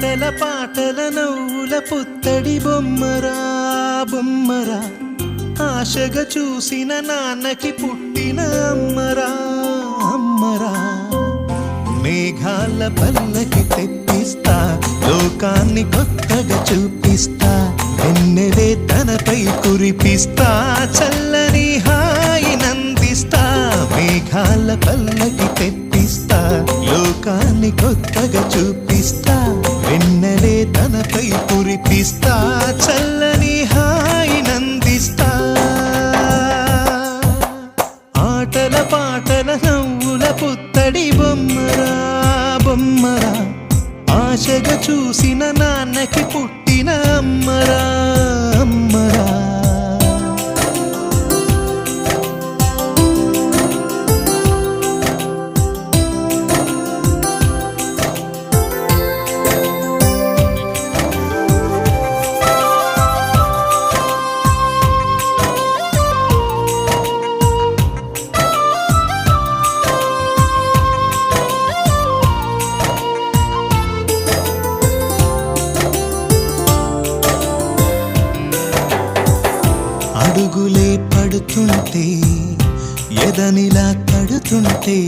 ఆటల పాటల నవ్వుల పుత్తడి బొమ్మరా బొమ్మరా ఆశగా చూసిన నాన్నకి పుట్టిన అమ్మరా అమ్మరా మేఘాల పల్లకి తెప్పిస్తా లోకాన్ని కొత్తగా చూపిస్తా వెన్నెలే తనపై కురిపిస్తా చల్లని హాయి నందిస్తా మేఘాల పల్లకి తెప్పిస్తా లోకాన్ని కొత్తగా చూపిస్తా వెన్నెలే తనపై కురిపిస్తా చల్లని హాయి నందిస్తా ఆటల పాటల నవ్వుల పుత్తడి బొమ్మరా బొమ్మరా ఆశగా చూసిన నాన్నకి పుట్టిన అమ్మరా అమ్మరా అడుగులే పడుతుంటే ఎదనిలా తడుతుంటే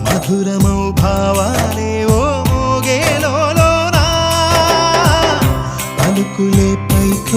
మధురమౌ భావాలే ఓ మోగేలోనా పలుకులే